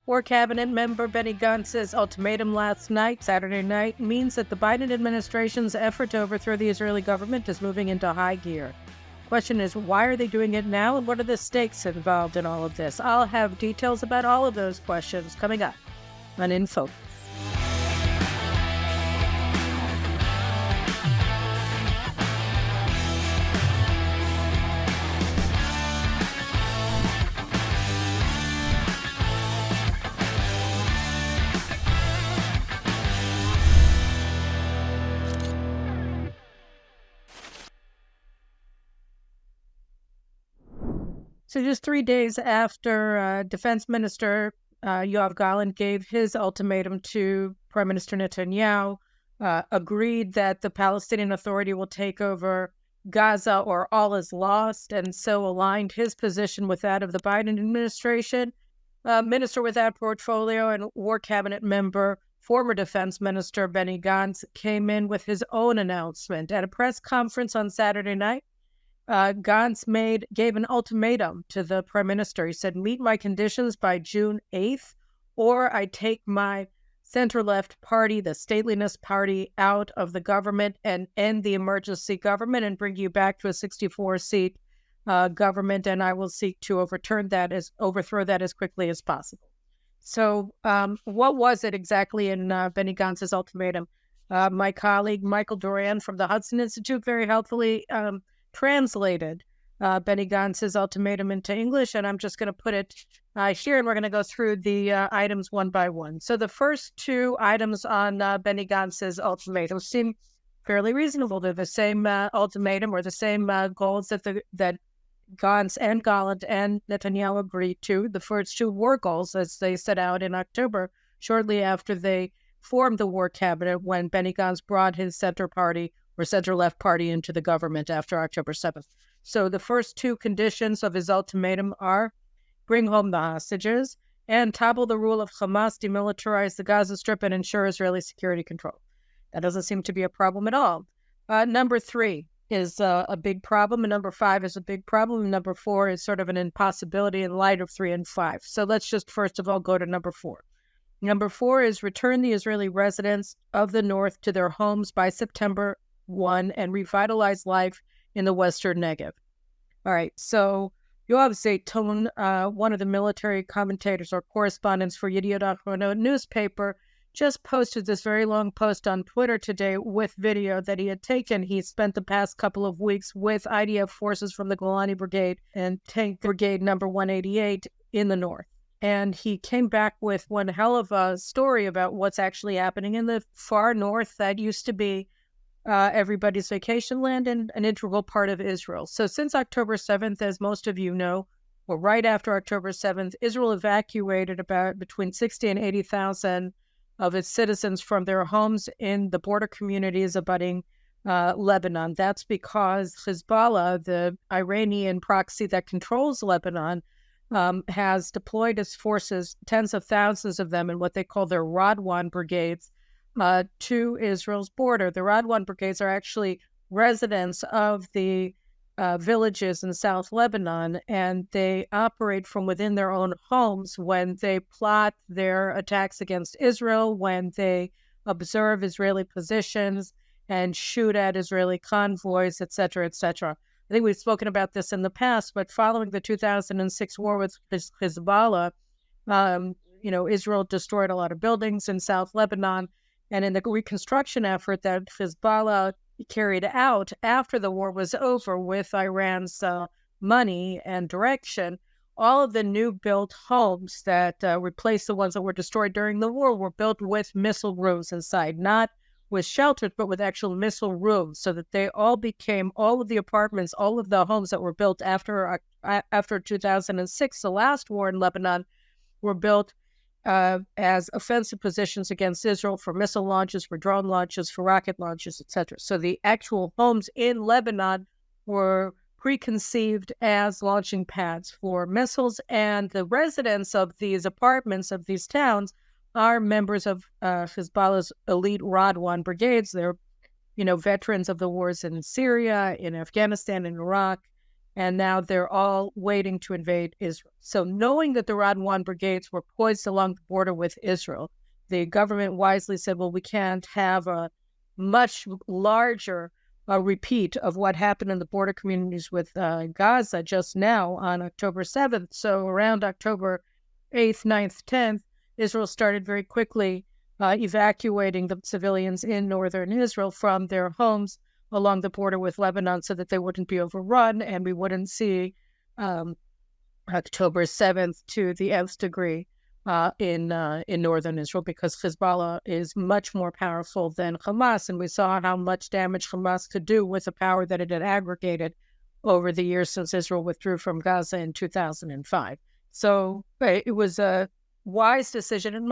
War Cabinet Member Benny Gantz's ultimatum last night, Saturday night, means that the Biden administration's effort to overthrow the Israeli government is moving into high gear. Question is, why are they doing it now, and what are the stakes involved in all of this? I'll have details about all of those questions coming up on In Focus. So just 3 days after Defense Minister Yoav Gallant gave his ultimatum to Prime Minister Netanyahu, agreed that the Palestinian Authority will take over Gaza or all is lost, and so aligned his position with that of the Biden administration. Minister with that portfolio and War Cabinet member, former Defense Minister Benny Gantz, came in with his own announcement. At a press conference on Saturday night, Gantz gave an ultimatum to the prime minister. He said, meet my conditions by June 8th, or I take my center-left party, the Stateliness Party, out of the government and end the emergency government and bring you back to a 64-seat government, and I will seek to overthrow that as quickly as possible. So what was it exactly in Benny Gantz's ultimatum? My colleague, Michael Doran from the Hudson Institute, very helpfully translated Benny Gantz's ultimatum into English, and I'm just going to put it here, and we're going to go through the items one by one. So the first two items on Benny Gantz's ultimatum seem fairly reasonable. They're the same ultimatum or the same goals that Gantz and Gallant and Netanyahu agreed to. The first two were goals, as they set out in October, shortly after they formed the war cabinet, when Benny Gantz brought his center-left party into the government after October 7th. So the first two conditions of his ultimatum are bring home the hostages and topple the rule of Hamas, demilitarize the Gaza Strip, and ensure Israeli security control. That doesn't seem to be a problem at all. Number 3 is a big problem, and number 5 is a big problem, and number 4 is sort of an impossibility in light of 3 and 5. So let's just first of all go to number 4. Number 4 is return the Israeli residents of the north to their homes by September 1 and revitalize life in the Western Negev. All right, so Yoav Zaytoun, one of the military commentators or correspondents for Yediot Ahronot newspaper, just posted this very long post on Twitter today with video that he had taken. He spent the past couple of weeks with IDF forces from the Golani Brigade and Tank Brigade number 188 in the north. And he came back with one hell of a story about what's actually happening in the far north that used to be everybody's vacation land and an integral part of Israel. So since October 7th, as most of you know, or right after October 7th, Israel evacuated about between 60 and 80,000 of its citizens from their homes in the border communities abutting Lebanon. That's because Hezbollah, the Iranian proxy that controls Lebanon, has deployed its forces, tens of thousands of them, in what they call their Radwan brigades, to Israel's border. The Radwan brigades are actually residents of the villages in South Lebanon, and they operate from within their own homes when they plot their attacks against Israel, when they observe Israeli positions and shoot at Israeli convoys, etc., etc. I think we've spoken about this in the past, but following the 2006 war with Hezbollah, Israel destroyed a lot of buildings in South Lebanon. And in the reconstruction effort that Hezbollah carried out after the war was over with Iran's money and direction, all of the new built homes that replaced the ones that were destroyed during the war were built with missile roofs inside, not with shelters, but with actual missile roofs, so that they all became, all of the apartments, all of the homes that were built after 2006, the last war in Lebanon, were built as offensive positions against Israel for missile launches, for drone launches, for rocket launches, etc. So the actual homes in Lebanon were preconceived as launching pads for missiles, and the residents of these apartments, of these towns, are members of Hezbollah's elite Radwan brigades. They're, veterans of the wars in Syria, in Afghanistan, in Iraq, and now they're all waiting to invade Israel. So knowing that the Radwan brigades were poised along the border with Israel, the government wisely said, well, we can't have a much larger repeat of what happened in the border communities with Gaza just now on October 7th. So around October 8th, 9th, 10th, Israel started very quickly evacuating the civilians in northern Israel from their homes along the border with Lebanon so that they wouldn't be overrun and we wouldn't see October 7th to the nth degree in northern Israel, because Hezbollah is much more powerful than Hamas. And we saw how much damage Hamas could do with the power that it had aggregated over the years since Israel withdrew from Gaza in 2005. So it was a wise decision in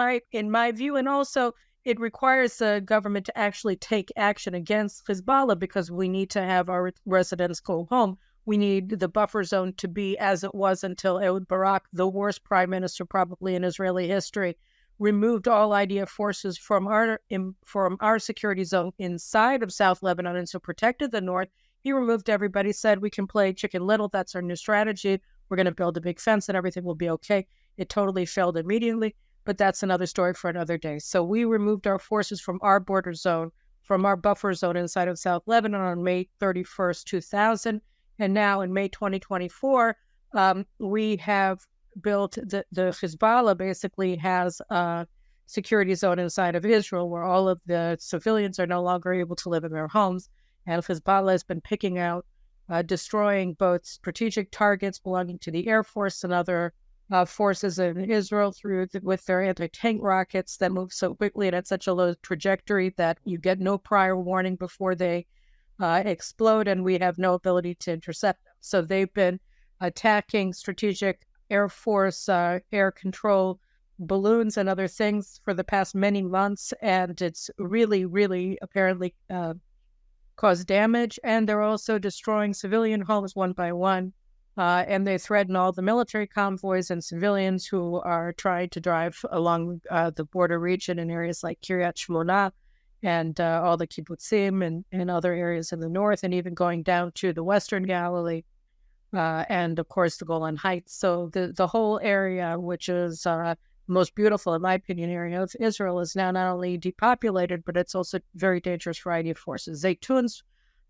my view, and also it requires the government to actually take action against Hezbollah, because we need to have our residents go home. We need the buffer zone to be as it was until Ehud Barak, the worst prime minister probably in Israeli history, removed all IDF forces from our security zone inside of South Lebanon, and so protected the north. He removed everybody, said we can play Chicken Little. That's our new strategy. We're going to build a big fence and everything will be okay. It totally failed immediately, but that's another story for another day. So we removed our forces from our border zone, from our buffer zone inside of South Lebanon on May 31st, 2000. And now in May 2024, we have built the Hezbollah basically has a security zone inside of Israel where all of the civilians are no longer able to live in their homes. And Hezbollah has been picking out, destroying both strategic targets belonging to the Air Force and other forces in Israel with their anti-tank rockets that move so quickly and at such a low trajectory that you get no prior warning before they explode, and we have no ability to intercept them. So they've been attacking strategic Air Force air control balloons and other things for the past many months, and it's really, really apparently caused damage. And they're also destroying civilian homes one by one, and they threaten all the military convoys and civilians who are trying to drive along the border region in areas like Kiryat Shmona and all the kibbutzim and other areas in the north, and even going down to the Western Galilee and, of course, the Golan Heights. So the whole area, which is the most beautiful, in my opinion, area of Israel, is now not only depopulated, but it's also very dangerous for IDF forces. Zaytun's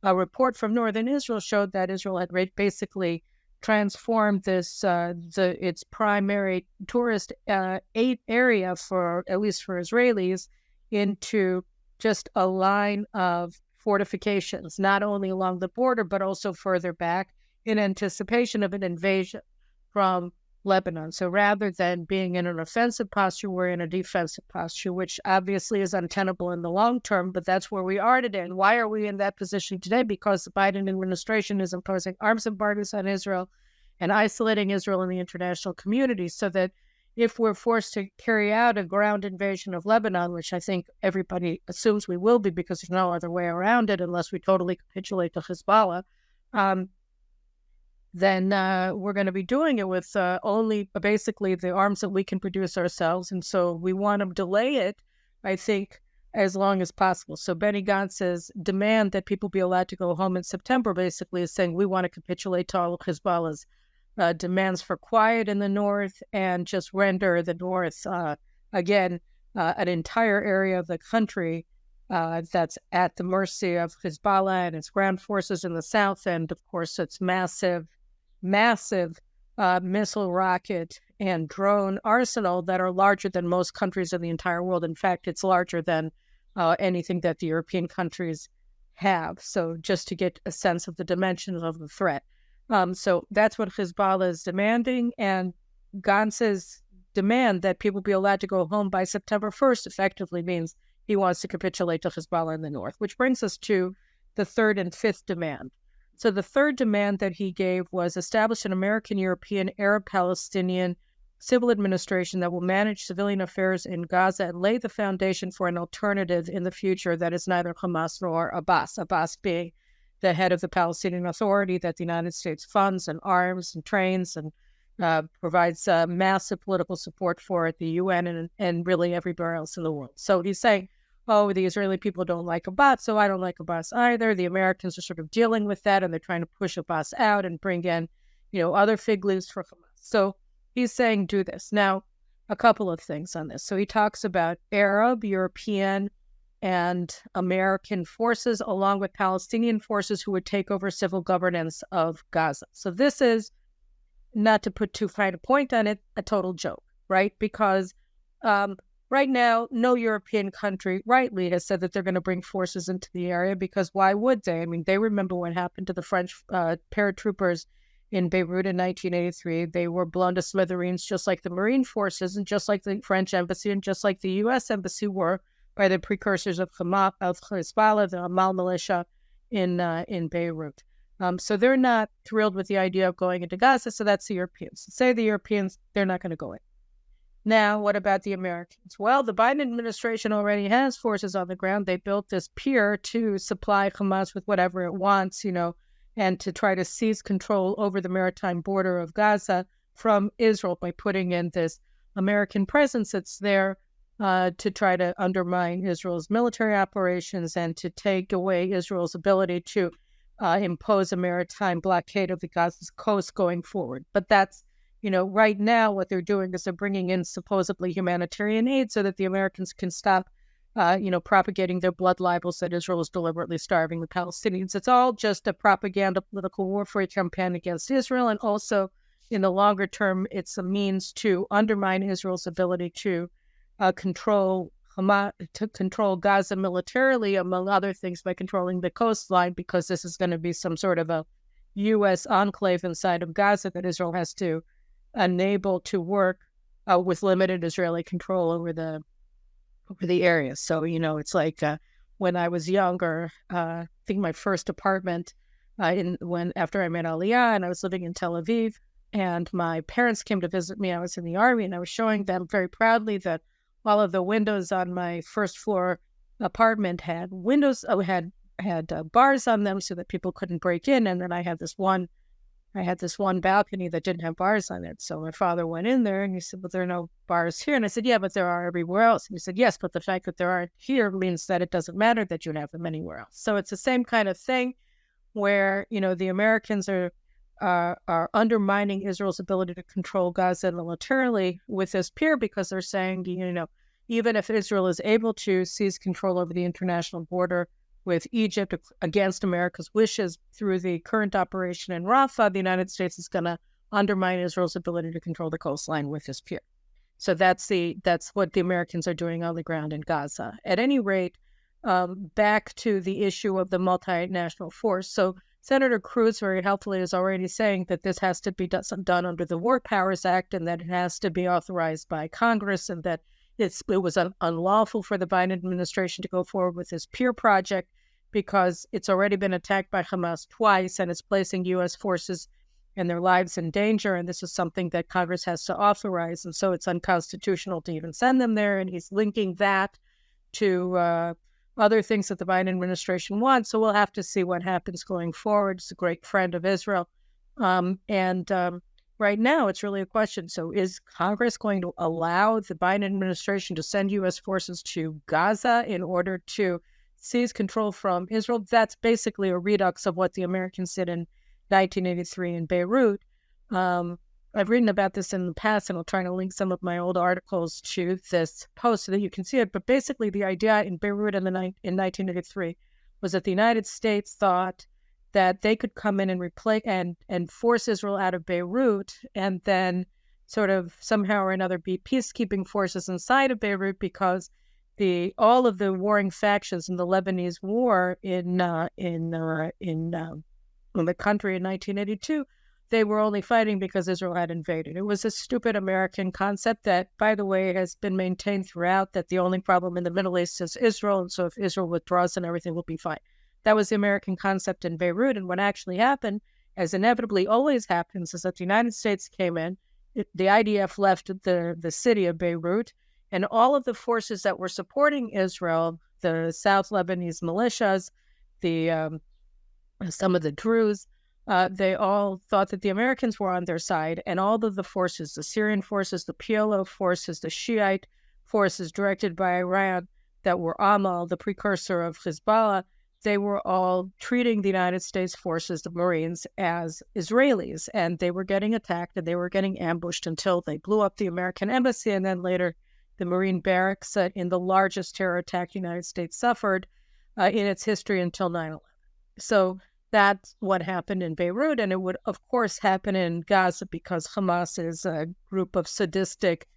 report from northern Israel showed that Israel had basically transformed this its primary tourist area, for at least for Israelis, into just a line of fortifications, not only along the border, but also further back in anticipation of an invasion from Lebanon. So rather than being in an offensive posture, we're in a defensive posture, which obviously is untenable in the long term, but that's where we are today. And why are we in that position today? Because the Biden administration is imposing arms embargoes on Israel and isolating Israel in the international community, so that if we're forced to carry out a ground invasion of Lebanon, which I think everybody assumes we will be because there's no other way around it unless we totally capitulate to Hezbollah, then we're going to be doing it with only basically the arms that we can produce ourselves. And so we want to delay it, I think, as long as possible. So Benny Gantz's demand that people be allowed to go home in September basically is saying we want to capitulate to all of Hezbollah's demands for quiet in the north and just render the north, again, an entire area of the country that's at the mercy of Hezbollah and its ground forces in the south, and of course its massive missile, rocket, and drone arsenal that are larger than most countries in the entire world. In fact, it's larger than anything that the European countries have. So just to get a sense of the dimensions of the threat. So that's what Hezbollah is demanding, and Gantz's demand that people be allowed to go home by September 1st effectively means he wants to capitulate to Hezbollah in the north, which brings us to the third and fifth demand. So the third demand that he gave was establish an American, European, Arab, Palestinian civil administration that will manage civilian affairs in Gaza and lay the foundation for an alternative in the future that is neither Hamas nor Abbas, Abbas being the head of the Palestinian Authority that the United States funds and arms and trains and provides massive political support for at the UN and really everywhere else in the world. So he's saying oh, the Israeli people don't like Abbas, so I don't like Abbas either. The Americans are sort of dealing with that, and they're trying to push Abbas out and bring in, other fig leaves for Hamas. So he's saying do this. Now, a couple of things on this. So he talks about Arab, European, and American forces, along with Palestinian forces who would take over civil governance of Gaza. So this is, not to put too fine a point on it, a total joke, right? Because right now, no European country rightly has said that they're going to bring forces into the area, because why would they? I mean, they remember what happened to the French paratroopers in Beirut in 1983. They were blown to smithereens, just like the Marine forces and just like the French embassy and just like the U.S. embassy were by the precursors of Hamas, of Hezbollah, the Amal militia in Beirut. So they're not thrilled with the idea of going into Gaza, so that's the Europeans. Say the Europeans, they're not going to go in. Now, what about the Americans? Well, the Biden administration already has forces on the ground. They built this pier to supply Hamas with whatever it wants, and to try to seize control over the maritime border of Gaza from Israel by putting in this American presence that's there to try to undermine Israel's military operations and to take away Israel's ability to impose a maritime blockade of the Gaza coast going forward. But that's, right now what they're doing is they're bringing in supposedly humanitarian aid so that the Americans can stop, propagating their blood libels that Israel is deliberately starving the Palestinians. It's all just a propaganda political warfare campaign against Israel. And also, in the longer term, it's a means to undermine Israel's ability to control Hamas, to control Gaza militarily, among other things, by controlling the coastline, because this is going to be some sort of a U.S. enclave inside of Gaza that Israel has to enable to work with limited Israeli control over the area. So, it's like when I was younger, I think my first apartment after I met Aliyah, and I was living in Tel Aviv, and my parents came to visit me. I was in the Army, and I was showing them very proudly that all of the windows on my first floor apartment had windows, had bars on them so that people couldn't break in. And then I had this one balcony that didn't have bars on it. So my father went in there and he said, "But there are no bars here." And I said, "Yeah, but there are everywhere else." And he said, "Yes, but the fact that there aren't here means that it doesn't matter that you have them anywhere else." So it's the same kind of thing where, the Americans are undermining Israel's ability to control Gaza militarily with this pier, because they're saying, even if Israel is able to seize control over the international border with Egypt against America's wishes through the current operation in Rafah, the United States is going to undermine Israel's ability to control the coastline with this pier. So that's what the Americans are doing on the ground in Gaza. At any rate, back to the issue of the multinational force. So Senator Cruz very helpfully is already saying that this has to be done under the War Powers Act, and that it has to be authorized by Congress, and that it was unlawful for the Biden administration to go forward with this pier project because it's already been attacked by Hamas twice, and it's placing U.S. forces and their lives in danger. And this is something that Congress has to authorize. And so it's unconstitutional to even send them there. And he's linking that to other things that the Biden administration wants. So we'll have to see what happens going forward. He's a great friend of Israel. Right now, it's really a question. So is Congress going to allow the Biden administration to send U.S. forces to Gaza in order to seize control from Israel? That's basically a redux of what the Americans did in 1983 in Beirut. I've written about this in the past, and I'll try to link some of my old articles to this post so that you can see it. But basically, the idea in Beirut in 1983 was that the United States thought that they could come in and replace and force Israel out of Beirut, and then sort of somehow or another be peacekeeping forces inside of Beirut, because all of the warring factions in the Lebanese war in the country in 1982, they were only fighting because Israel had invaded. It was a stupid American concept that, by the way, has been maintained throughout, that the only problem in the Middle East is Israel, and so if Israel withdraws, then everything will be fine. That was the American concept in Beirut, and what actually happened, as inevitably always happens, is that the United States came in, the IDF left the city of Beirut, and all of the forces that were supporting Israel, the South Lebanese militias, some of the Druze, they all thought that the Americans were on their side, and all of the forces, the Syrian forces, the PLO forces, the Shiite forces directed by Iran, that were Amal, the precursor of Hezbollah, they were all treating the United States forces, the Marines, as Israelis, and they were getting attacked and they were getting ambushed until they blew up the American embassy, and then later the Marine barracks in the largest terror attack the United States suffered in its history until 9/11. So that's what happened in Beirut, and it would, of course, happen in Gaza because Hamas is a group of sadistic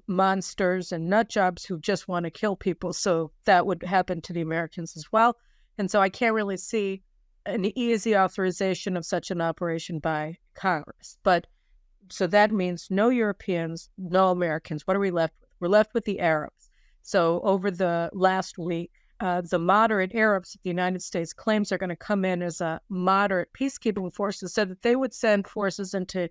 monsters and nut jobs who just want to kill people. So that would happen to the Americans as well. And so I can't really see an easy authorization of such an operation by Congress. But so that means no Europeans, no Americans. What are we left with? We're left with the Arabs. So over the last week, the moderate Arabs that the United States claims are going to come in as a moderate peacekeeping forces said that they would send forces into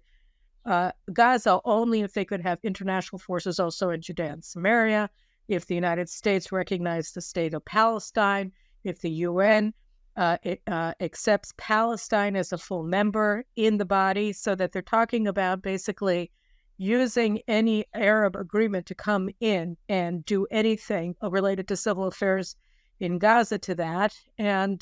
Gaza only if they could have international forces also in Judea and Samaria, if the United States recognized the state of Palestine, if the UN accepts Palestine as a full member in the body, so that they're talking about basically using any Arab agreement to come in and do anything related to civil affairs in Gaza to that. And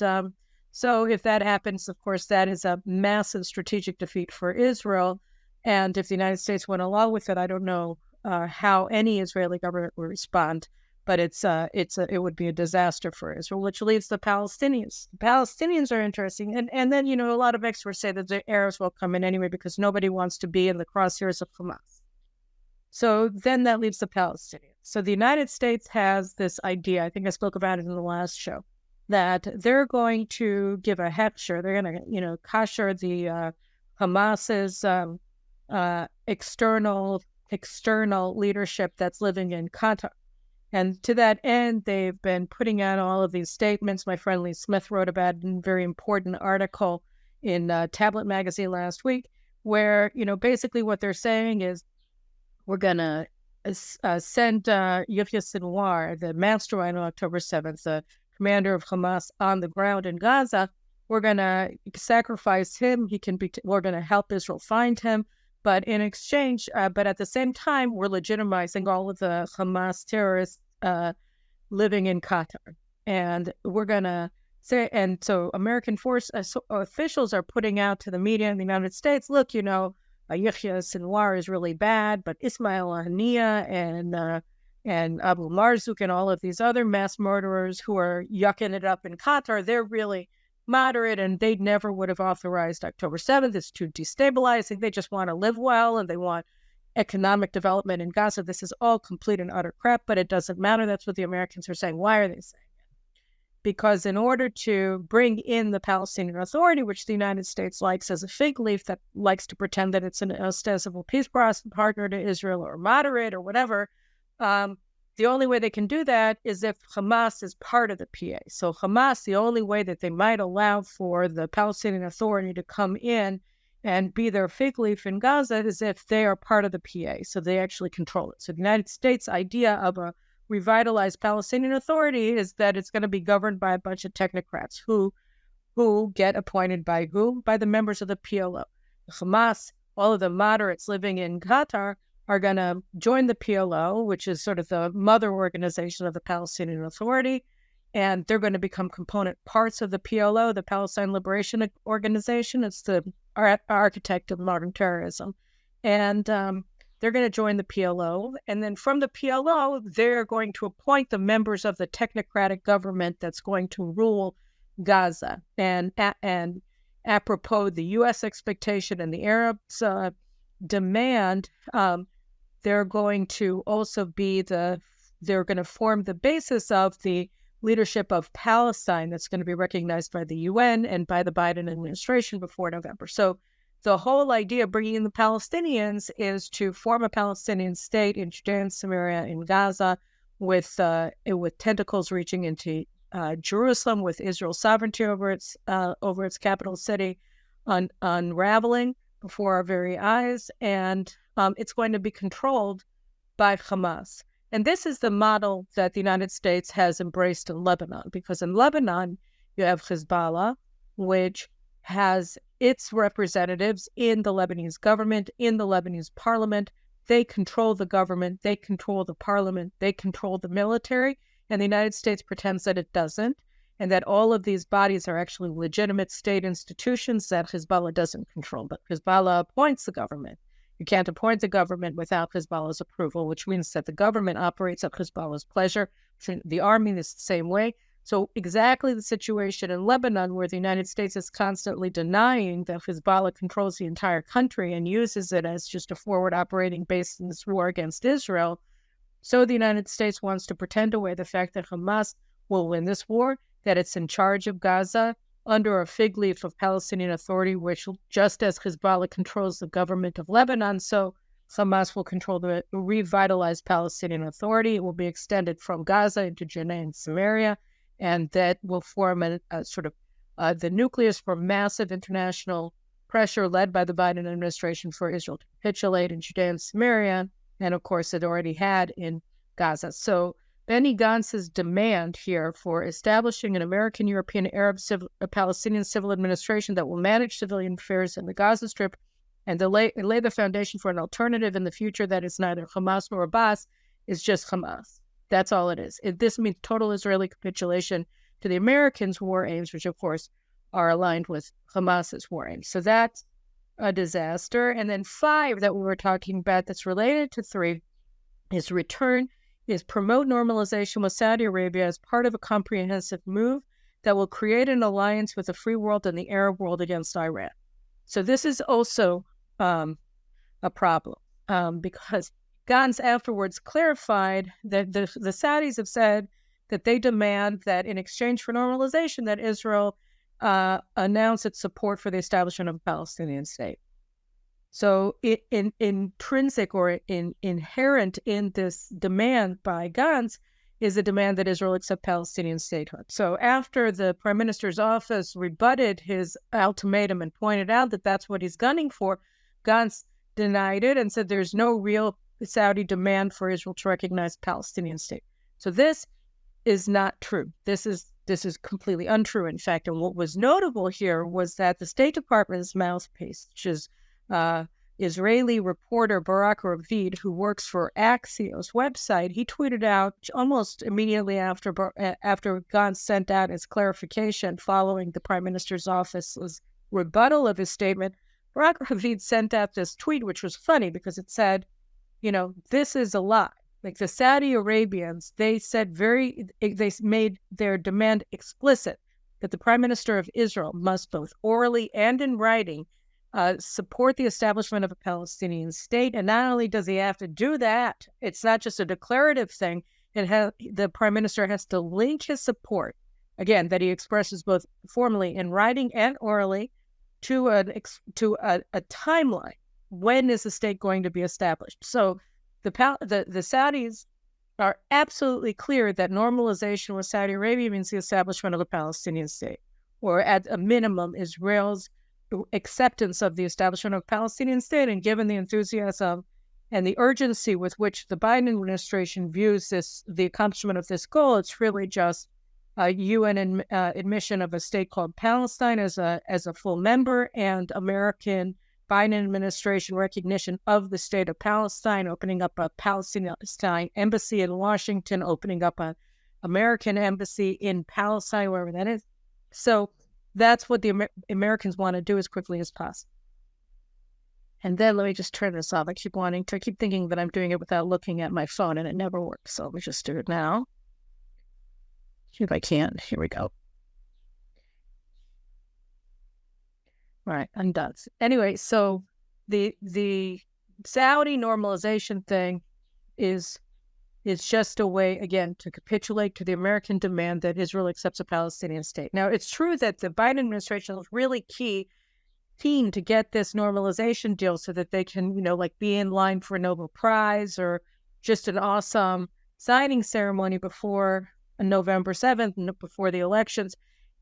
so if that happens, of course, that is a massive strategic defeat for Israel. And if the United States went along with it, I don't know how any Israeli government would respond, but it would be a disaster for Israel, which leaves the Palestinians. The Palestinians are interesting. And then, a lot of experts say that the Arabs will come in anyway because nobody wants to be in the crosshairs of Hamas. So then that leaves the Palestinians. So the United States has this idea, I think I spoke about it in the last show, that they're going to give a hechsher, they're going to, kasher the Hamas's external leadership that's living in Qatar. And to that end, they've been putting out all of these statements. My friend Lee Smith wrote about a very important article in Tablet magazine last week, where, basically what they're saying is we're going to send Yahya Sinwar, the mastermind on October 7th, the commander of Hamas on the ground in Gaza. We're going to sacrifice him. We're going to help Israel find him. But in exchange, but at the same time, we're legitimizing all of the Hamas terrorists living in Qatar. And we're going to say, and so American officials are putting out to the media in the United States, look, Yahya Sinwar is really bad, but Ismail Haniyeh and Abu Marzouk and all of these other mass murderers who are yucking it up in Qatar, they're really moderate, and they never would have authorized October 7th. It's too destabilizing. They just want to live well, and they want economic development in Gaza. This is all complete and utter crap, but it doesn't matter. That's what the Americans are saying. Why are they saying it? Because in order to bring in the Palestinian Authority, which the United States likes as a fig leaf that likes to pretend that it's an ostensible peace partner to Israel or moderate or whatever, the only way they can do that is if Hamas is part of the PA. So Hamas, the only way that they might allow for the Palestinian Authority to come in and be their fig leaf in Gaza is if they are part of the PA. So they actually control it. So the United States' idea of a revitalized Palestinian Authority is that it's going to be governed by a bunch of technocrats who get appointed by who? By the members of the PLO. Hamas, all of the moderates living in Qatar, are going to join the PLO, which is sort of the mother organization of the Palestinian Authority, and they're going to become component parts of the PLO, the Palestine Liberation Organization. It's the architect of modern terrorism. And they're going to join the PLO, and then from the PLO, they're going to appoint the members of the technocratic government that's going to rule Gaza. And apropos the U.S. expectation and the Arabs' demand, they're going to also they're going to form the basis of the leadership of Palestine that's going to be recognized by the UN and by the Biden administration before November. So the whole idea of bringing in the Palestinians is to form a Palestinian state in Judea and Samaria in Gaza with tentacles reaching into Jerusalem, with Israel's sovereignty over its capital city unraveling before our very eyes, and it's going to be controlled by Hamas. And this is the model that the United States has embraced in Lebanon, because in Lebanon, you have Hezbollah, which has its representatives in the Lebanese government, in the Lebanese parliament. They control the government, they control the parliament, they control the military, and the United States pretends that it doesn't, and that all of these bodies are actually legitimate state institutions that Hezbollah doesn't control. But Hezbollah appoints the government. You can't appoint the government without Hezbollah's approval, which means that the government operates at Hezbollah's pleasure. The army is the same way. So exactly the situation in Lebanon, where the United States is constantly denying that Hezbollah controls the entire country and uses it as just a forward operating base in this war against Israel. So the United States wants to pretend away the fact that Hamas will win this war, that it's in charge of Gaza under a fig leaf of Palestinian Authority, which just as Hezbollah controls the government of Lebanon, so Hamas will control the revitalized Palestinian Authority. It will be extended from Gaza into Jenin and Samaria, and that will form a sort of the nucleus for massive international pressure led by the Biden administration for Israel to capitulate in Judea and Samaria, and of course it already had in Gaza. So Benny Gantz's demand here for establishing an American, European, Arab, Palestinian civil administration that will manage civilian affairs in the Gaza Strip and to lay the foundation for an alternative in the future that is neither Hamas nor Abbas is just Hamas. That's all it is. This means total Israeli capitulation to the Americans' war aims, which of course are aligned with Hamas's war aims. So that's a disaster. And then 5 that we were talking about that's related to 3 is promote normalization with Saudi Arabia as part of a comprehensive move that will create an alliance with the free world and the Arab world against Iran. So this is also a problem because Gantz afterwards clarified that the Saudis have said that they demand that in exchange for normalization that Israel announce its support for the establishment of a Palestinian state. So intrinsic or inherent in this demand by Gantz is a demand that Israel accept Palestinian statehood. So after the Prime Minister's office rebutted his ultimatum and pointed out that that's what he's gunning for, Gantz denied it and said there's no real Saudi demand for Israel to recognize a Palestinian state. So this is not true. This is completely untrue, in fact. And what was notable here was that the State Department's mouthpiece, which is Israeli reporter Barak Ravid, who works for Axios website, he tweeted out almost immediately after Gantz sent out his clarification following the Prime Minister's office's rebuttal of his statement. Barak Ravid sent out this tweet, which was funny because it said, this is a lie. Like the Saudi Arabians, they made their demand explicit that the Prime Minister of Israel must both orally and in writing support the establishment of a Palestinian state. And not only does he have to do that, it's not just a declarative thing. The Prime Minister has to link his support, again, that he expresses both formally in writing and orally, to a timeline. When is the state going to be established? So the Saudis are absolutely clear that normalization with Saudi Arabia means the establishment of a Palestinian state, or at a minimum, Israel's acceptance of the establishment of a Palestinian state. And given the enthusiasm and the urgency with which the Biden administration views the accomplishment of this goal, it's really just a UN admission of a state called Palestine as a full member, and American Biden administration recognition of the state of Palestine, opening up a Palestinian embassy in Washington, opening up an American embassy in Palestine, wherever that is. So that's what the Americans want to do as quickly as possible. And then let me just turn this off. I keep thinking that I'm doing it without looking at my phone, and it never works. So let me just do it now. If I can. Here we go. All right, I'm done. Anyway, so the Saudi normalization thing is just a way, again, to capitulate to the American demand that Israel accepts a Palestinian state. Now, it's true that the Biden administration was really keen to get this normalization deal so that they can, be in line for a Nobel Prize or just an awesome signing ceremony before November 7th, before the elections.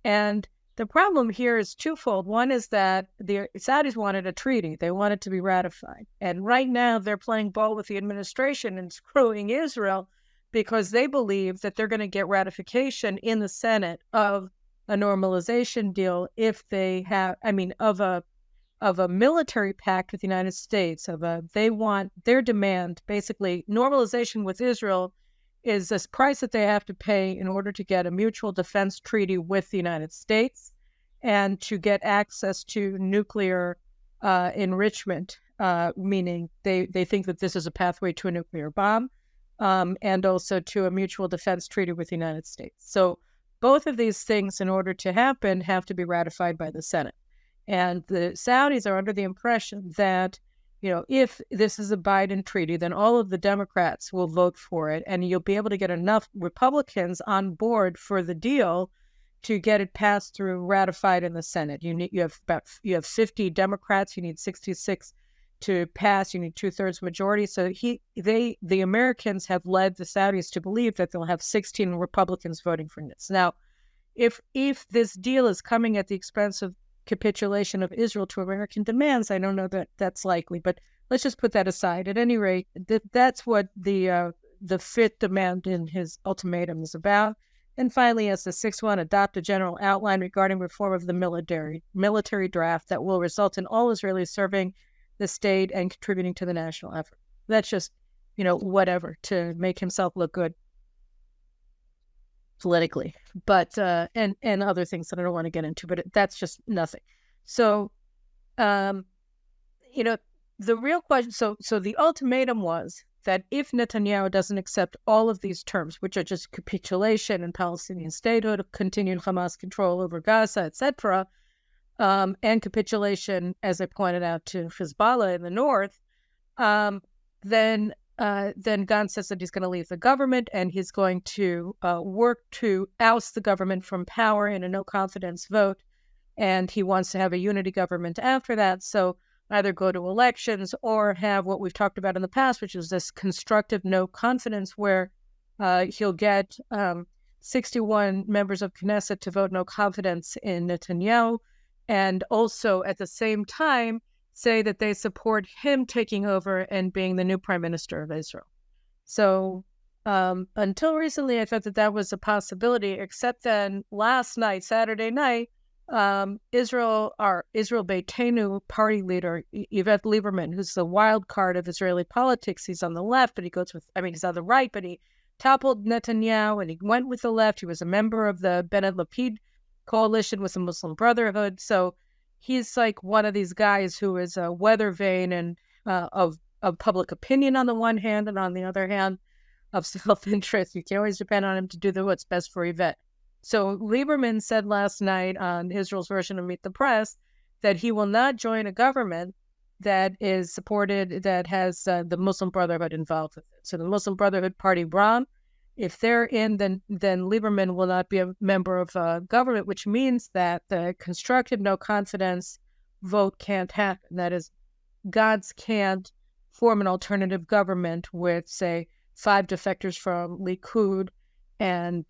And the problem here is twofold. One is that the Saudis wanted a treaty. They want it to be ratified. And right now they're playing ball with the administration and screwing Israel because they believe that they're going to get ratification in the Senate of a normalization deal if they have, of a military pact with the United States. They want their demand, basically normalization with Israel is this price that they have to pay in order to get a mutual defense treaty with the United States and to get access to nuclear enrichment, meaning they think that this is a pathway to a nuclear bomb, and also to a mutual defense treaty with the United States. So both of these things, in order to happen, have to be ratified by the Senate. And the Saudis are under the impression that, if this is a Biden treaty, then all of the Democrats will vote for it, and you'll be able to get enough Republicans on board for the deal to get it passed through, ratified in the Senate. You have 50 Democrats, you need 66 to pass, you need 2/3 majority. So the Americans have led the Saudis to believe that they'll have 16 Republicans voting for this. Now, if this deal is coming at the expense of capitulation of Israel to American demands, I don't know that that's likely, but let's just put that aside. At any rate, that's what the fifth demand in his ultimatum is about. And finally, as the sixth one, adopt a general outline regarding reform of the military draft that will result in all Israelis serving the state and contributing to the national effort. That's just, whatever, to make himself look good politically, but and other things that I don't want to get into, but that's just nothing. So, the real question. So the ultimatum was that if Netanyahu doesn't accept all of these terms, which are just capitulation and Palestinian statehood, continued Hamas control over Gaza, etc., and capitulation, as I pointed out, to Hezbollah in the north, then Gantz says that he's going to leave the government and he's going to work to oust the government from power in a no-confidence vote. And he wants to have a unity government after that. So either go to elections or have what we've talked about in the past, which is this constructive no confidence, where he'll get 61 members of Knesset to vote no confidence in Netanyahu, and also at the same time say that they support him taking over and being the new prime minister of Israel. So until recently, I thought that was a possibility, except then last night, Saturday night, Israel Beitenu party leader, Yvette Lieberman, who's the wild card of Israeli politics. He's on the left, but he's on the right, but he toppled Netanyahu and he went with the left. He was a member of the Bennett-Lapid coalition with the Muslim Brotherhood. So he's like one of these guys who is a weather vane and of public opinion on the one hand, and on the other hand, of self-interest. You can always depend on him to do what's best for Yvette. So Lieberman said last night on Israel's version of Meet the Press that he will not join a government that is supported, that has the Muslim Brotherhood involved with it. So the Muslim Brotherhood Party, Brown, if they're in, then Lieberman will not be a member of government, which means that the constructive no confidence vote can't happen. That is, Gantz can't form an alternative government with, say, 5 defectors from Likud and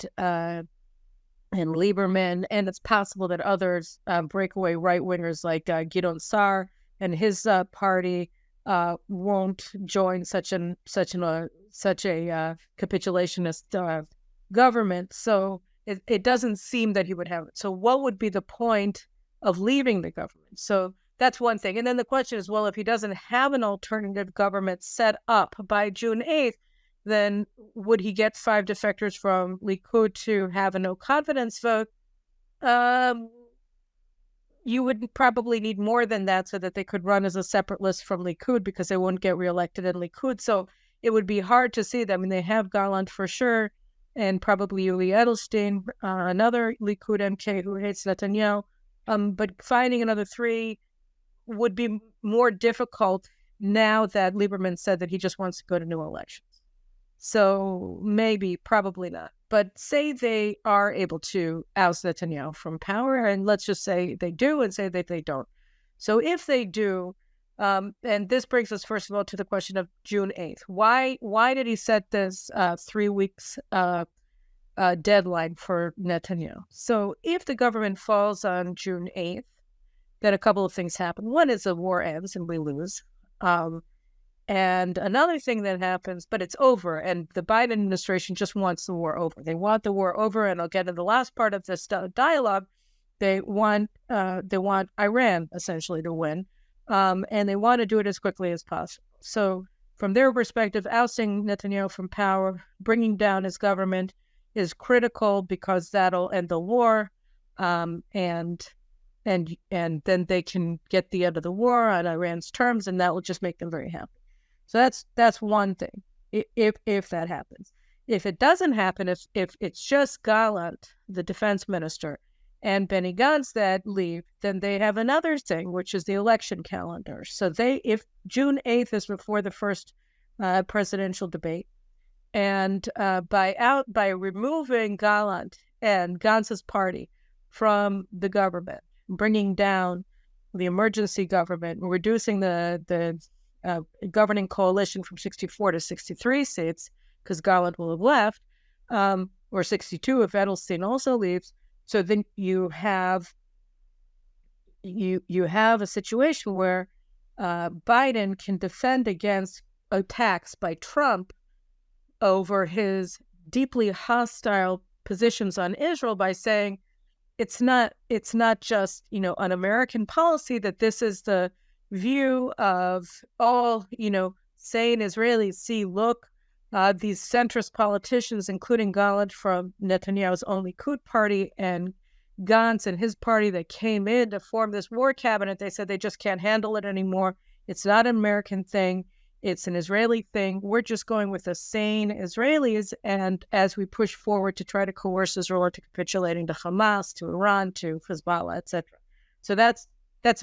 Lieberman, and it's possible that others, breakaway right-wingers like Gideon Sa'ar and his party, won't join such a capitulationist government. So it doesn't seem that he would have it. So what would be the point of leaving the government? So that's one thing. And then the question is, well, if he doesn't have an alternative government set up by June 8th, then would he get 5 defectors from Likud to have a no-confidence vote? You would probably need more than that so that they could run as a separate list from Likud, because they wouldn't get reelected in Likud. So it would be hard to see them. I mean, they have Gallant for sure, and probably Yuli Edelstein, another Likud MK who hates Netanyahu. But finding another 3 would be more difficult now that Lieberman said that he just wants to go to new elections. So maybe, probably not. But say they are able to oust Netanyahu from power, and let's just say they do, and say that they don't. So if they do, and this brings us, first of all, to the question of June 8th. Why did he set this 3 weeks deadline for Netanyahu? So if the government falls on June 8th, then a couple of things happen. One is the war ends and we lose. And another thing that happens, but it's over, and the Biden administration just wants the war over. They want the war over, and I'll get to the last part of this dialogue. They want Iran essentially to win, and they want to do it as quickly as possible. So from their perspective, ousting Netanyahu from power, bringing down his government is critical because that'll end the war, and then they can get the end of the war on Iran's terms, and that will just make them very happy. So that's one thing. If that happens, if it doesn't happen, if it's just Gallant, the defense minister, and Benny Gantz that leave, then they have another thing, which is the election calendar. So if June 8th is before the first presidential debate, and by removing Gallant and Gantz's party from the government, bringing down the emergency government, reducing the governing coalition from 64 to 63 seats, because Gallant will have left, or 62 if Edelstein also leaves. So then you have a situation where Biden can defend against attacks by Trump over his deeply hostile positions on Israel by saying it's not just an American policy, that this is the view of all sane Israelis. See, look, these centrist politicians, including Gallant from Netanyahu's own Likud party and Gantz and his party that came in to form this war cabinet, they said they just can't handle it anymore. It's not an American thing. It's an Israeli thing. We're just going with the sane Israelis, and as we push forward to try to coerce Israel into capitulating to Hamas, to Iran, to Hezbollah, etc. So that's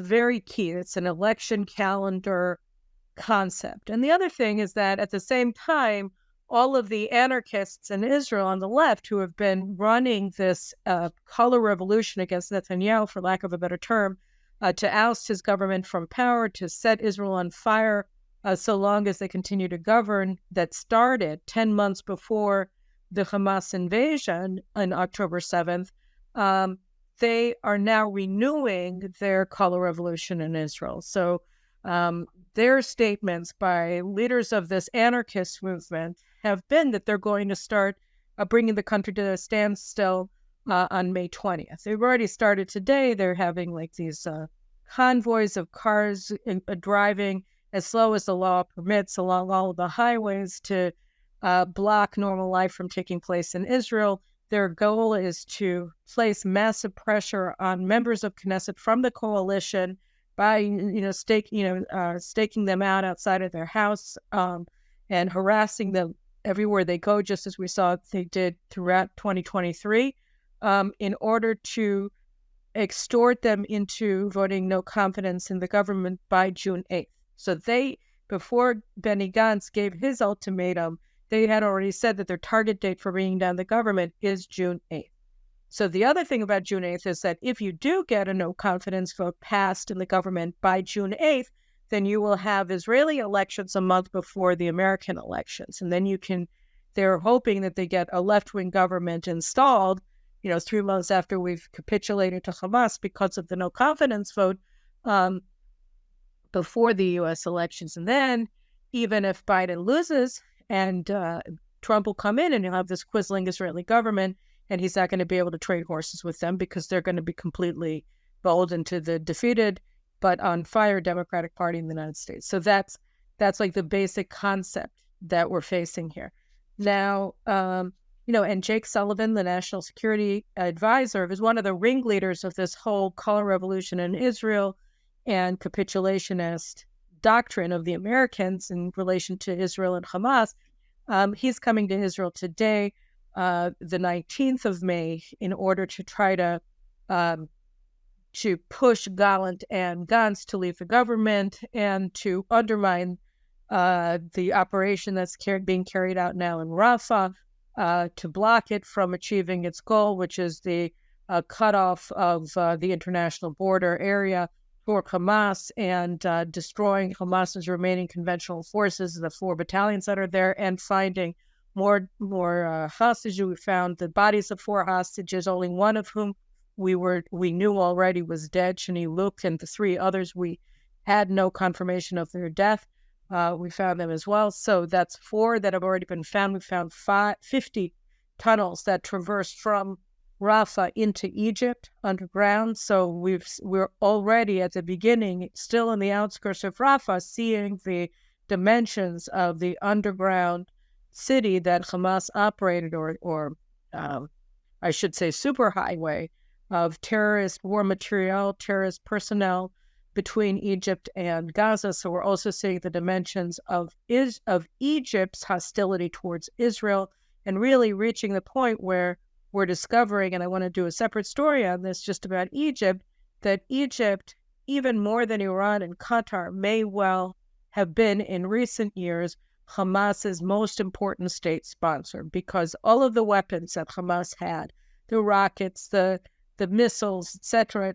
very key. It's an election calendar concept. And the other thing is that at the same time, all of the anarchists in Israel on the left who have been running this color revolution against Netanyahu, for lack of a better term, to oust his government from power, to set Israel on fire, so long as they continue to govern, that started 10 months before the Hamas invasion on October 7th, they are now renewing their color revolution in Israel. So their statements by leaders of this anarchist movement have been that they're going to start bringing the country to a standstill on May 20th. They've already started today. They're having these convoys of cars driving as slow as the law permits along all of the highways to block normal life from taking place in Israel. Their goal is to place massive pressure on members of Knesset from the coalition by staking them out outside of their house and harassing them everywhere they go, just as we saw they did throughout 2023, in order to extort them into voting no confidence in the government by June 8th. So before Benny Gantz gave his ultimatum, they had already said that their target date for bringing down the government is June 8th. So the other thing about June 8th is that if you do get a no confidence vote passed in the government by June 8th, then you will have Israeli elections a month before the American elections. And then they're hoping that they get a left-wing government installed, 3 months after we've capitulated to Hamas because of the no confidence vote, before the U.S. elections. And then even if Biden loses and Trump will come in and you'll have this quisling Israeli government, and he's not going to be able to trade horses with them because they're going to be completely beholden to the defeated but on fire Democratic Party in the United States. So that's the basic concept that we're facing here. Now, and Jake Sullivan, the national security advisor, is one of the ringleaders of this whole color revolution in Israel and capitulationist doctrine of the Americans in relation to Israel and Hamas. He's coming to Israel today, the 19th of May, in order to try to push Gallant and Gantz to leave the government and to undermine the operation that's being carried out now in Rafah, to block it from achieving its goal, which is the cutoff of the international border area for Hamas and destroying Hamas's remaining conventional forces, the 4 battalions that are there, and finding more hostages. We found the bodies of 4 hostages, only one of whom we knew already was dead, Shani Luke, and the 3 others we had no confirmation of their death. We found them as well. So that's 4 that have already been found. We found 50 tunnels that traverse from Rafah into Egypt underground. So we're already at the beginning, still in the outskirts of Rafah, seeing the dimensions of the underground city that Hamas operated, or I should say superhighway of terrorist war material, terrorist personnel between Egypt and Gaza. So we're also seeing the dimensions of Egypt's hostility towards Israel, and really reaching the point where we're discovering, and I want to do a separate story on this just about Egypt, that Egypt, even more than Iran and Qatar, may well have been in recent years Hamas's most important state sponsor, because all of the weapons that Hamas had, the rockets, the missiles, et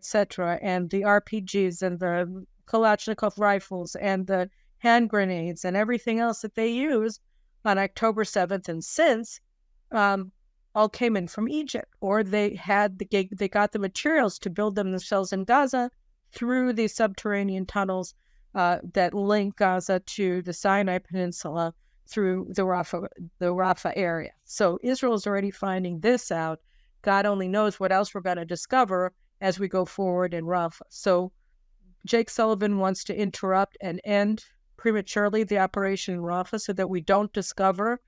cetera, and the RPGs and the Kalashnikov rifles and the hand grenades and everything else that they used on October 7th and since, all came in from Egypt, or they got the materials to build them themselves in Gaza through these subterranean tunnels that link Gaza to the Sinai Peninsula through the Rafah area. So Israel's already finding this out. God only knows what else we're going to discover as we go forward in Rafah. So Jake Sullivan wants to interrupt and end prematurely the operation in Rafah so that we don't discover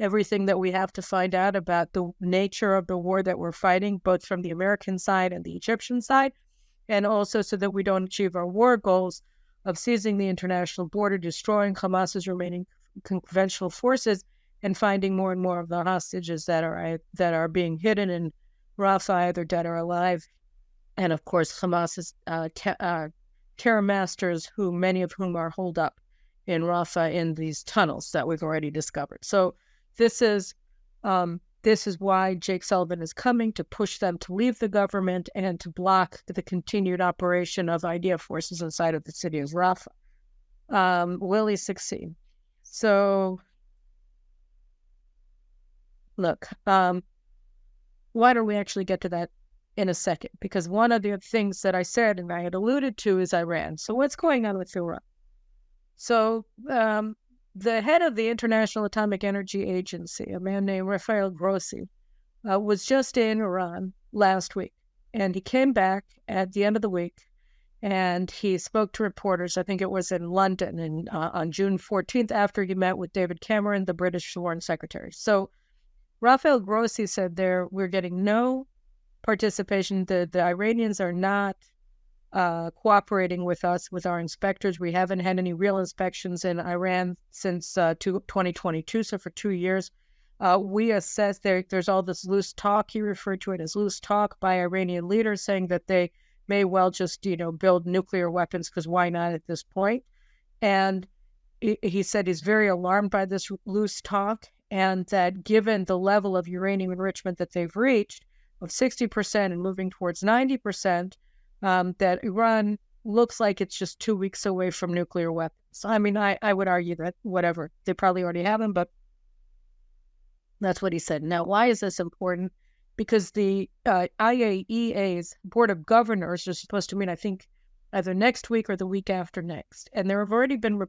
everything that we have to find out about the nature of the war that we're fighting, both from the American side and the Egyptian side, and also so that we don't achieve our war goals of seizing the international border, destroying Hamas's remaining conventional forces, and finding more and more of the hostages that are being hidden in Rafah, either dead or alive, and of course Hamas's terror masters, many of whom are holed up in Rafah in these tunnels that we've already discovered. So this is why Jake Sullivan is coming, to push them to leave the government and to block the continued operation of IDF forces inside of the city of Rafah. Will he succeed? So, look, why don't we actually get to that in a second? Because one of the things that I said and I had alluded to is Iran. So what's going on with Iran? So the head of the International Atomic Energy Agency, a man named Rafael Grossi, was just in Iran last week. And he came back at the end of the week and he spoke to reporters. I think it was in London on June 14th, after he met with David Cameron, the British Foreign Secretary. So Rafael Grossi said we're getting no participation. The Iranians are not cooperating with us, with our inspectors. We haven't had any real inspections in Iran since 2022, so for 2 years. We assess there's all this loose talk, he referred to it as loose talk, by Iranian leaders saying that they may well just, build nuclear weapons, because why not at this point? And he said he's very alarmed by this loose talk, and that given the level of uranium enrichment that they've reached of 60% and moving towards 90%, that Iran looks like it's just 2 weeks away from nuclear weapons. I mean, I would argue that whatever, they probably already have them, but that's what he said. Now, why is this important? Because the IAEA's Board of Governors are supposed to meet, I think, either next week or the week after next. And there have already been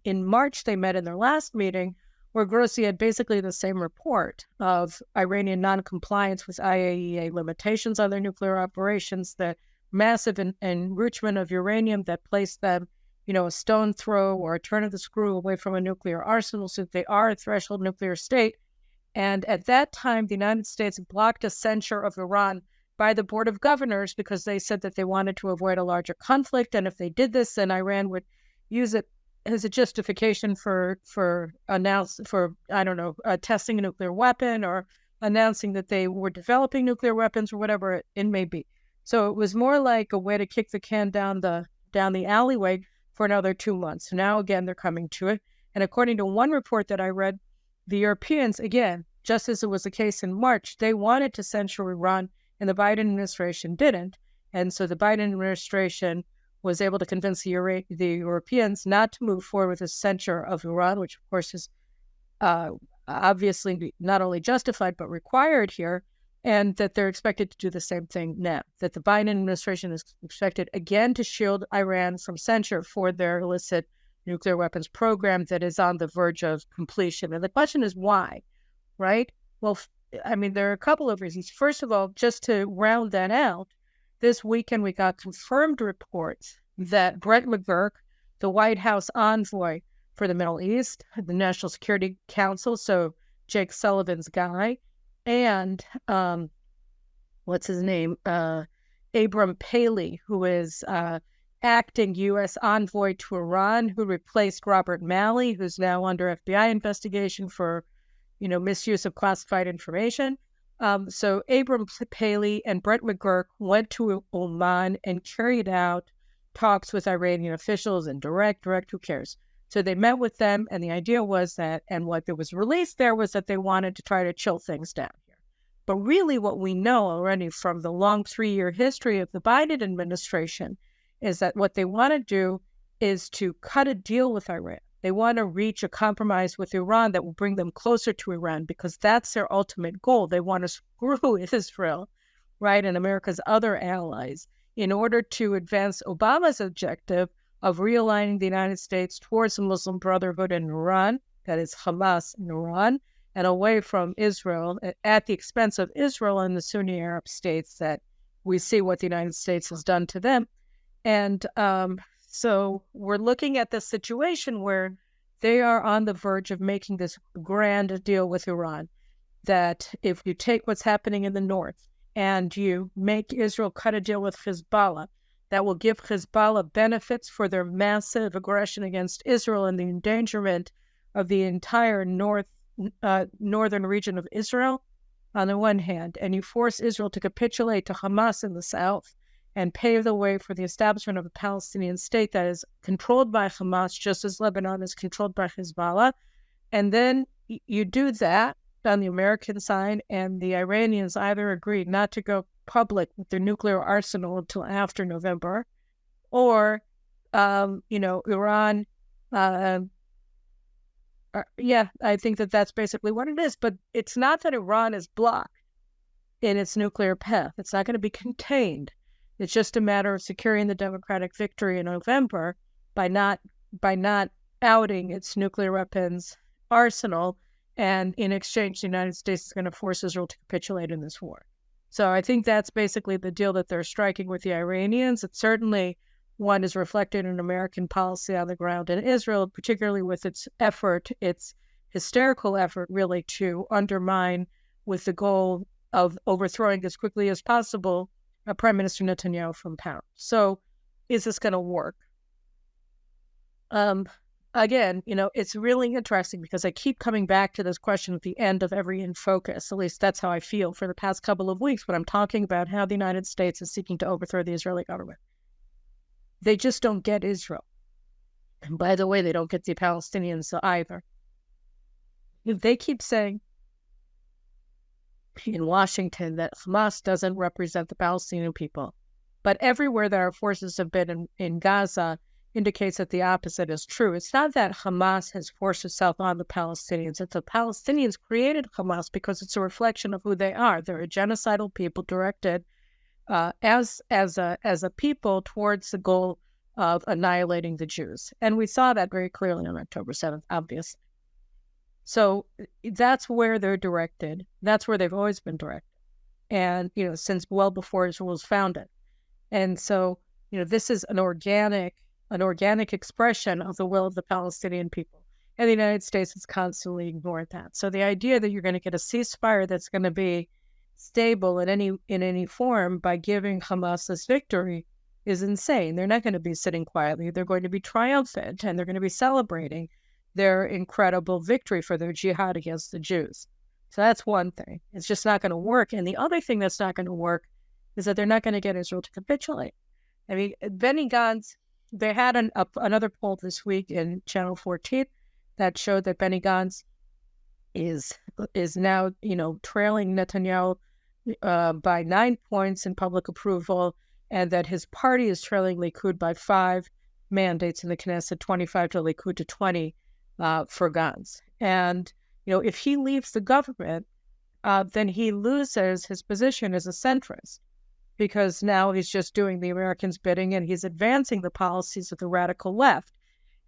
in March, they met in their last meeting, where Grossi had basically the same report of Iranian noncompliance with IAEA limitations on their nuclear operations, the massive enrichment of uranium that placed them, a stone throw or a turn of the screw away from a nuclear arsenal, so that they are a threshold nuclear state. And at that time, the United States blocked a censure of Iran by the Board of Governors because they said that they wanted to avoid a larger conflict. And if they did this, then Iran would use it as a justification for testing a nuclear weapon, or announcing that they were developing nuclear weapons, or whatever it may be. So it was more like a way to kick the can down the alleyway for another 2 months. Now, again, they're coming to it. And according to one report that I read, the Europeans, again, just as it was the case in March, they wanted to censure Iran, and the Biden administration didn't. And so the Biden administration was able to convince the Europeans not to move forward with a censure of Iran, which, of course, is obviously not only justified but required here, and that they're expected to do the same thing now, that the Biden administration is expected again to shield Iran from censure for their illicit nuclear weapons program that is on the verge of completion. And the question is why, right? Well, I mean, there are a couple of reasons. First of all, just to round that out, this weekend we got confirmed reports that Brett McGurk, the White House envoy for the Middle East, the National Security Council, so Jake Sullivan's guy, and what's his name? Abram Paley, who is acting U.S. envoy to Iran, who replaced Robert Malley, who's now under FBI investigation for, misuse of classified information. So Abram Paley and Brett McGurk went to Oman and carried out talks with Iranian officials and direct, who cares? So they met with them, and the idea was that, and what there was released there was that they wanted to try to chill things down here. But really what we know already from the long 3-year history of the Biden administration is that what they want to do is to cut a deal with Iran. They want to reach a compromise with Iran that will bring them closer to Iran because that's their ultimate goal. They want to screw Israel, right, and America's other allies in order to advance Obama's objective of realigning the United States towards the Muslim Brotherhood in Iran, that is Hamas in Iran, and away from Israel at the expense of Israel and the Sunni Arab states that we see what the United States has done to them. And so we're looking at this situation where they are on the verge of making this grand deal with Iran, that if you take what's happening in the north and you make Israel cut a deal with Hezbollah, that will give Hezbollah benefits for their massive aggression against Israel and the endangerment of the entire northern region of Israel on the one hand, and you force Israel to capitulate to Hamas in the south and pave the way for the establishment of a Palestinian state that is controlled by Hamas, just as Lebanon is controlled by Hezbollah. And then you do that on the American side, and the Iranians either agree not to go public with their nuclear arsenal until after November, or, Iran, I think that's basically what it is. But it's not that Iran is blocked in its nuclear path. It's not going to be contained. It's just a matter of securing the democratic victory in November by not outing its nuclear weapons arsenal, and in exchange, the United States is going to force Israel to capitulate in this war. So I think that's basically the deal that they're striking with the Iranians. It's certainly one is reflected in American policy on the ground in Israel, particularly with its hysterical effort, really, to undermine with the goal of overthrowing as quickly as possible Prime Minister Netanyahu from power. So is this going to work? Again, it's really interesting because I keep coming back to this question at the end of every In Focus. At least that's how I feel for the past couple of weeks when I'm talking about how the United States is seeking to overthrow the Israeli government. They just don't get Israel. And by the way, they don't get the Palestinians either. If they keep saying in Washington that Hamas doesn't represent the Palestinian people, but everywhere that our forces have been in Gaza indicates that the opposite is true. It's not that Hamas has forced itself on the Palestinians. It's the Palestinians created Hamas because it's a reflection of who they are. They're a genocidal people directed as a people towards the goal of annihilating the Jews. And we saw that very clearly on October 7th, obviously. So that's where they're directed. That's where they've always been directed. And, since well before Israel was founded. And so, this is an organic expression of the will of the Palestinian people. And the United States has constantly ignored that. So the idea that you're going to get a ceasefire that's going to be stable in any form by giving Hamas this victory is insane. They're not going to be sitting quietly. They're going to be triumphant, and they're going to be celebrating their incredible victory for their jihad against the Jews. So that's one thing. It's just not going to work. And the other thing that's not going to work is that they're not going to get Israel to capitulate. I mean, Benny Gantz, they had another poll this week in Channel 14 that showed that Benny Gantz is now, trailing Netanyahu by 9 points in public approval, and that his party is trailing Likud by 5 mandates in the Knesset, 25 to Likud to 20 for Gantz. And, if he leaves the government, then he loses his position as a centrist, because now he's just doing the Americans' bidding and he's advancing the policies of the radical left.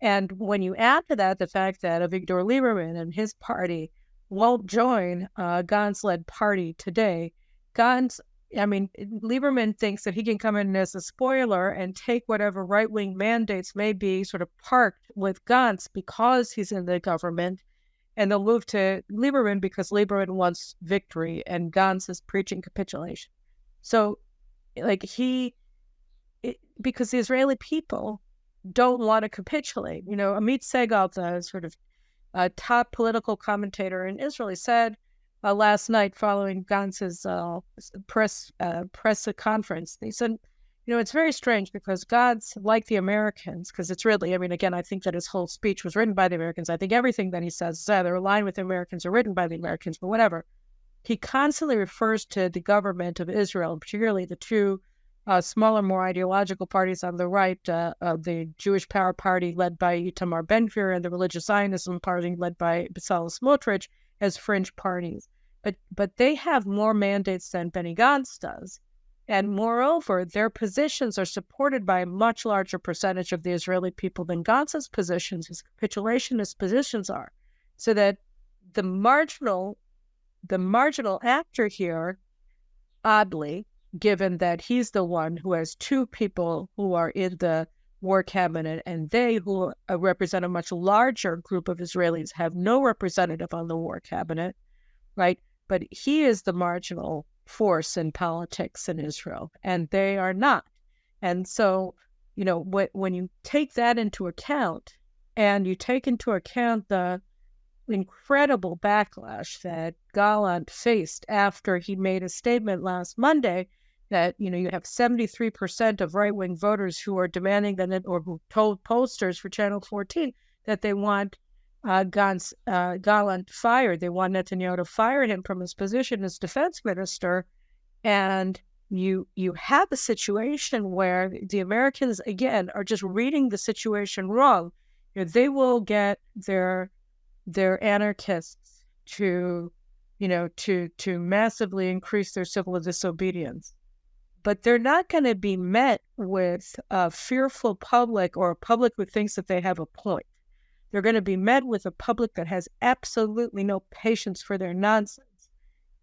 And when you add to that the fact that Avigdor Lieberman and his party won't join Gantz-led party today, Gantz I mean, Lieberman thinks that he can come in as a spoiler and take whatever right-wing mandates may be sort of parked with Gantz because he's in the government, and they'll move to Lieberman because Lieberman wants victory and Gantz is preaching capitulation. So, like, because the Israeli people don't want to capitulate. You know, Amit Segal, the sort of top political commentator in Israel, he said last night following Gantz's press conference, he said, you know, it's very strange because Gantz, like the Americans, because it's really, I mean, again, I think that his whole speech was written by the Americans. I think everything that he says is either aligned with the Americans or written by the Americans, but whatever. He constantly refers to the government of Israel, particularly the two smaller, more ideological parties on the right, the Jewish Power Party led by Itamar Ben-Gvir and the Religious Zionism Party led by Bezalel Smotrich, as fringe parties. But they have more mandates than Benny Gantz does. And moreover, their positions are supported by a much larger percentage of the Israeli people than Gantz's positions, his capitulationist positions are. So that the marginal actor here, oddly, given that he's the one who has two people who are in the war cabinet and they, who represent a much larger group of Israelis, have no representative on the war cabinet, right? But he is the marginal force in politics in Israel, and they are not. And so, you know, when you take that into account, and you take into account the incredible backlash that Gallant faced after he made a statement last Monday that, you know, you have 73% of right-wing voters who are demanding that, or who told posters for Channel 14 that they want Gallant fired. They want Netanyahu to fire him from his position as defense minister. And you have a situation where the Americans, again, are just reading the situation wrong. You know, they will get their anarchists to massively increase their civil disobedience. But they're not going to be met with a fearful public or a public who thinks that they have a point. They're going to be met with a public that has absolutely no patience for their nonsense.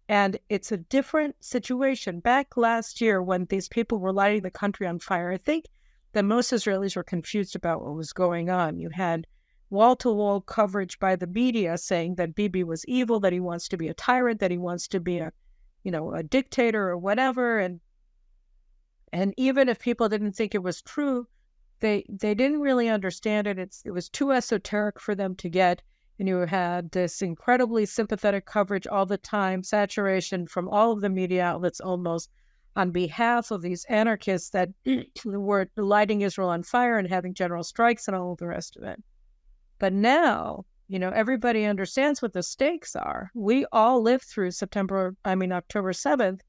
And it's a different situation. Back last year when these people were lighting the country on fire, I think that most Israelis were confused about what was going on. You had wall-to-wall coverage by the media saying that Bibi was evil, that he wants to be a tyrant, that he wants to be a dictator or whatever. And even if people didn't think it was true, they didn't really understand it. It was too esoteric for them to get. And you had this incredibly sympathetic coverage all the time, saturation from all of the media outlets almost, on behalf of these anarchists that were lighting Israel on fire and having general strikes and all of the rest of it. But now, you know, everybody understands what the stakes are. We all lived through October 7th.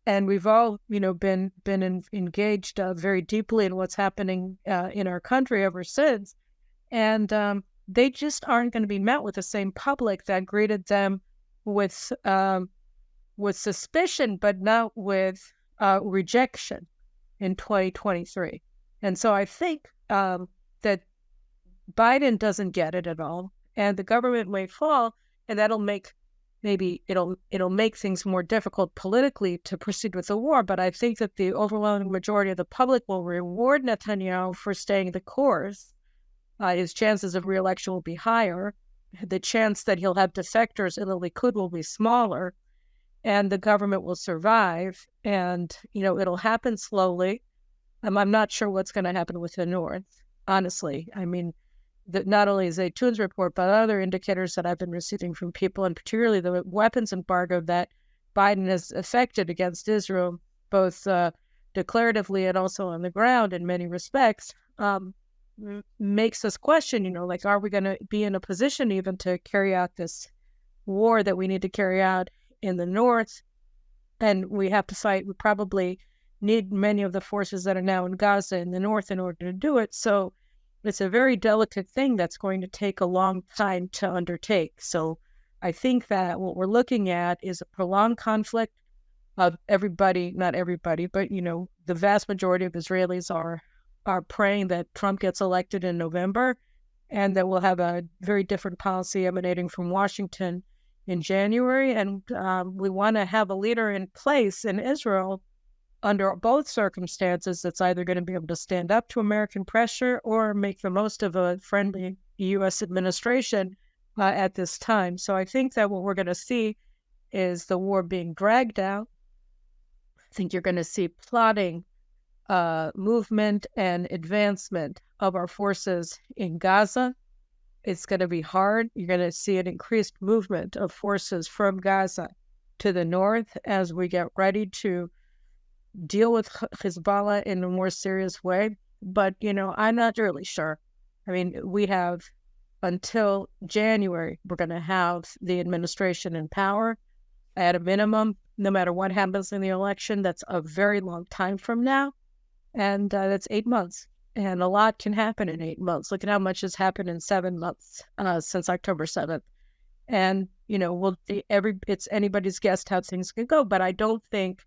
And we've all, you know, been engaged very deeply in what's happening in our country ever since. And they just aren't going to be met with the same public that greeted them with suspicion, but not with rejection in 2023. And so I think that Biden doesn't get it at all, and the government may fall, and that'll make it'll make things more difficult politically to proceed with the war. But I think that the overwhelming majority of the public will reward Netanyahu for staying the course. His chances of re-election will be higher. The chance that he'll have defectors in the Likud will be smaller, and the government will survive. And, you know, it'll happen slowly. I'm not sure what's going to happen with the North, honestly. I mean, not only Zaytun's report, but other indicators that I've been receiving from people, and particularly the weapons embargo that Biden has effected against Israel, both declaratively and also on the ground in many respects, makes us question, you know, like, are we going to be in a position even to carry out this war that we need to carry out in the North? And we have to fight. We probably need many of the forces that are now in Gaza in the North in order to do it. So it's a very delicate thing that's going to take a long time to undertake. So I think that what we're looking at is a prolonged conflict of everybody, not everybody, but, you know, the vast majority of Israelis are praying that Trump gets elected in November, and that we'll have a very different policy emanating from Washington in January, and we want to have a leader in place in Israel under both circumstances that's either going to be able to stand up to American pressure or make the most of a friendly U.S. administration at this time. So I think that what we're going to see is the war being dragged out. I think you're going to see plotting, movement and advancement of our forces in Gaza. It's going to be hard. You're going to see an increased movement of forces from Gaza to the north as we get ready to deal with Hezbollah in a more serious way. But, I'm not really sure. I mean, we have until January, we're going to have the administration in power at a minimum, no matter what happens in the election. That's a very long time from now. And that's 8 months. And a lot can happen in 8 months. Look at how much has happened in 7 months since October 7th. And, it's anybody's guess how things can go. But I don't think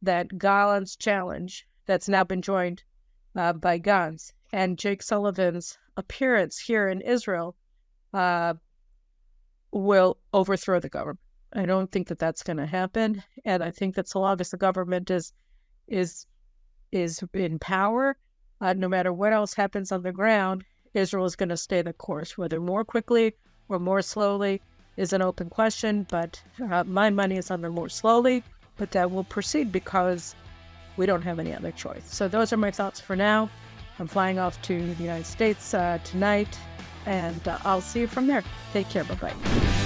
that Gallant's challenge that's now been joined by Gantz and Jake Sullivan's appearance here in Israel will overthrow the government. I don't think that that's going to happen. And I think that so long as the government is in power, no matter what else happens on the ground, Israel is going to stay the course. Whether more quickly or more slowly is an open question, but my money is on the more slowly, but that will proceed because we don't have any other choice. So those are my thoughts for now. I'm flying off to the United States tonight, and I'll see you from there. Take care. Bye-bye.